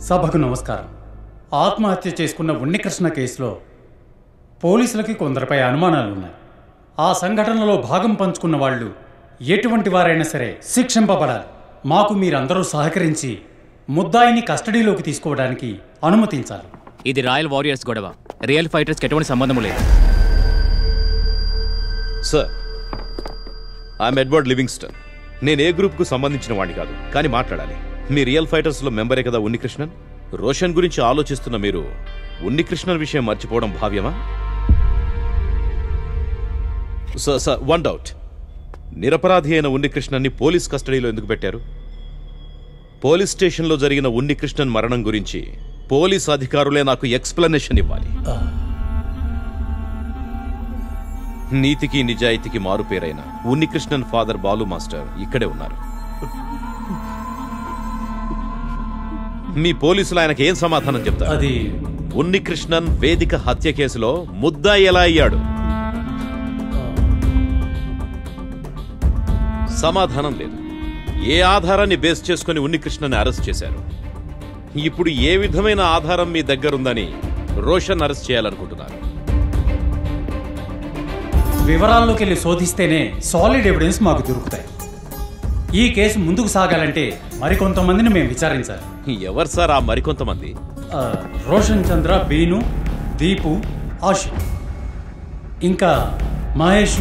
సభకు నమస్కారం. ఆత్మహత్య చేసుకున్న ఉన్నికృష్ణ కేసులో పోలీసులకి కొందరిపై అనుమానాలున్నాయి. ఆ సంఘటనలో భాగం పంచుకున్న వాళ్ళు ఎటువంటి వారైనా సరే శిక్షింపబడాలి. మాకు మీరందరూ సహకరించి ముద్దాయిని కస్టడీలోకి తీసుకోవడానికి అనుమతించాలి. ఇది రాయల్ వారియర్స్ గొడవ, రియల్ ఫైటర్స్కి ఎటువంటి సంబంధం లేదు. Sir, I'm Edward Livingston. నేను ఏ గ్రూప్కు సంబంధించిన వాడిని కాదు, కానీ మాట్లాడాలి. మీ రియల్ ఫైటర్స్లో మెంబరే కదా ఉన్నికృష్ణన్? రోషన్ గురించి ఆలోచిస్తున్న మీరు ఉన్నికృష్ణన్ విషయం మర్చిపోవడం భావ్యమా? Sir, one doubt. నిరపరాధి అయిన ఉన్నికృష్ణన్ని పోలీస్ కస్టడీలో ఎందుకు పెట్టారు? పోలీస్ స్టేషన్లో జరిగిన ఉన్నికృష్ణన్ మరణం గురించి పోలీస్ అధికారులే నాకు ఎక్స్ప్లెనేషన్ ఇవ్వాలి. నీతికి నిజాయితీకి మారుపేరైన ఉన్నికృష్ణన్ ఫాదర్ బాలు మాస్టర్ ఇక్కడే ఉన్నారు. మీ పోలీసులు ఆయనకి ఏం సమాధానం చెప్తారు? అది ఉన్నికృష్ణన్ వేదిక హత్య కేసులో ముద్దాయి ఎలా అయ్యాడు? సమాధానం లేదు. ఏ ఆధారాన్ని బేస్ చేసుకుని ఉన్నికృష్ణన్ అరెస్ట్ చేశారు? ఇప్పుడు ఏ విధమైన ఆధారం మీ దగ్గరుందని రోషన్ అరెస్ట్ చేయాలనుకుంటున్నారు? వివరాల్లోకి వెళ్ళి శోధిస్తేనే సాలిడ్ ఎవిడెన్స్ మాకు దొరుకుతాయి. ఈ కేసు ముందుకు సాగాలంటే మరికొంతమందిని మేము విచారించాలి. ఎవరు సార్ ఆ మరికొంతమంది? రోషన్ చంద్ర, బీను, దీపు, ఆషిక్, ఇంకా మహేష్,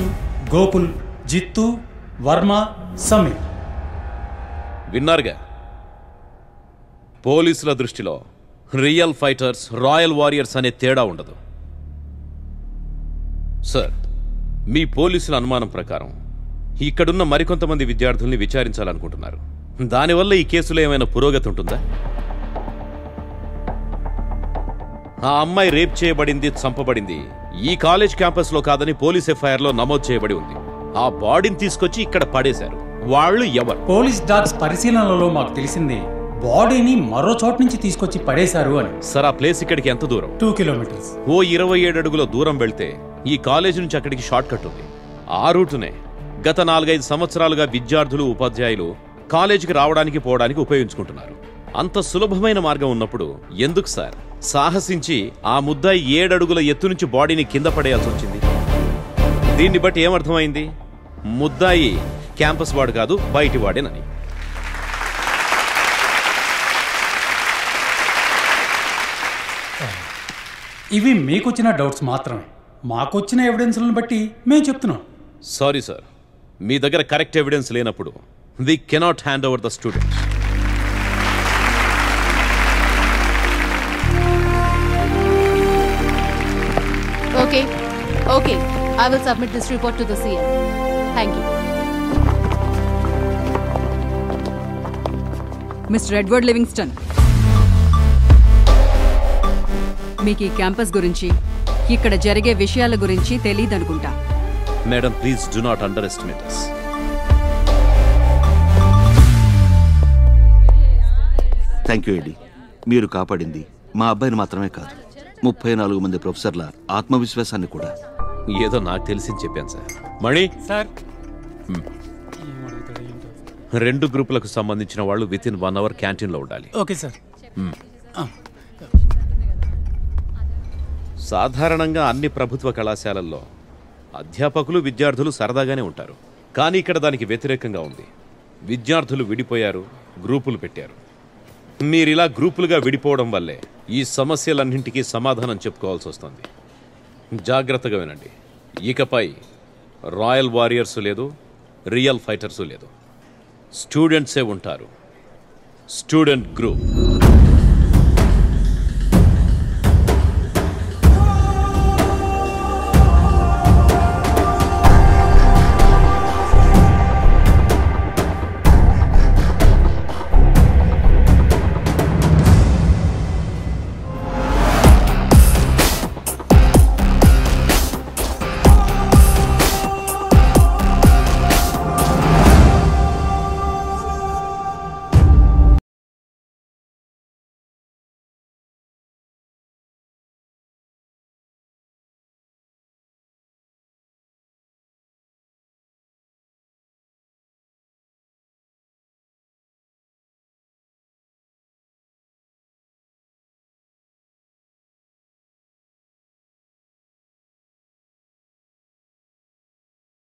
గోకుల్, జిత్తు, వర్మ, సమీర్. విన్నారుగా, పోలీసుల దృష్టిలో రియల్ ఫైటర్స్, రాయల్ వారియర్స్ అనే తేడా ఉండదు. సార్, మీ పోలీసుల అనుమానం ప్రకారం ఇక్కడున్న మరికొంతమంది విద్యార్థుల్ని విచారించాలనుకుంటున్నారు. దానివల్ల ఈ కేసులో ఏమైనా పురోగతి ఉంటుందా? ఆ అమ్మాయి రేప్ చేయబడింది, చంపబడింది ఈ కాలేజ్ క్యాంపస్లో కాదని పోలీస్ ఎఫ్ఐఆర్లో నమోదు చేయబడి ఉంది. ఆ బాడీని తీసుకొచ్చి ఇక్కడ పడేశారు. వాళ్ళు ఎవరు? పోలీస్ డాగ్స్ పరిశీలనలో మాకు తెలిసింది బాడీని మరో చోట నుంచి తీసుకొచ్చి పడేశారు అని. సార్, ఆ ప్లేస్ ఇక్కడికి ఎంత దూరం? 2 కిలోమీటర్స్. ఓ 27 అడుగుల దూరం వెళ్తే ఈ కాలేజ్ నుంచి అక్కడికి షార్ట్ కట్ ఉంది. ఆ రూటునే గత 4-5 సంవత్సరాలుగా విద్యార్థులు, ఉపాధ్యాయులు కాలేజీకి రావడానికి పోవడానికి ఉపయోగించుకుంటున్నారు. అంత సులభమైన మార్గం ఉన్నప్పుడు ఎందుకు సార్ సాహసించి ఆ ముద్దాయి 7 అడుగుల ఎత్తు నుంచి బాడీని కింద పడేయాల్సి వచ్చింది? దీన్ని బట్టి ఏమర్థమైంది? ముద్దాయి క్యాంపస్ వాడు కాదు, బయటి వాడేనని. ఇవి మీకొచ్చిన డౌట్స్ మాత్రమే. మాకొచ్చిన ఎవిడెన్స్లను బట్టి మేము చెప్తున్నాం. సారీ సార్, మీ దగ్గర కరెక్ట్ ఎవిడెన్స్ లేనప్పుడు we cannot hand over the students. Okay. I will submit this report to the CM. Thank you. Mr. Edward Livingston, మీకు ఈ క్యాంపస్ గురించి, ఇక్కడ జరిగే విషయాల గురించి తెలియదనుకుంటా. Madam, please do not underestimate us. Thank you ED. మీరు కాపాడింది మా అబ్బాయిని మాత్రమే కాదు, 34 మంది ప్రొఫెసర్ల ఆత్మవిశ్వాసాన్ని కూడా. ఏదో నాకు తెలిసింది చెప్పాను సార్. మణి సార్, 2 గ్రూపులకు సంబంధించిన వాళ్ళు వితిన్ 1 అవర్ క్యాంటీన్లో ఉండాలి. Okay sir. సాధారణంగా అన్ని ప్రభుత్వ కళాశాలల్లో అధ్యాపకులు, విద్యార్థులు సరదాగానే ఉంటారు. కానీ ఇక్కడ దానికి వ్యతిరేకంగా ఉంది. విద్యార్థులు విడిపోయారు, గ్రూపులు పెట్టారు. మీరిలా గ్రూపులుగా విడిపోవడం వల్లే ఈ సమస్యలన్నింటికీ సమాధానం చెప్పుకోవాల్సి వస్తుంది. జాగ్రత్తగా వినండి. ఇకపై రాయల్ వారియర్స్ లేదు, రియల్ ఫైటర్సు లేదు. స్టూడెంట్సే ఉంటారు. Student group.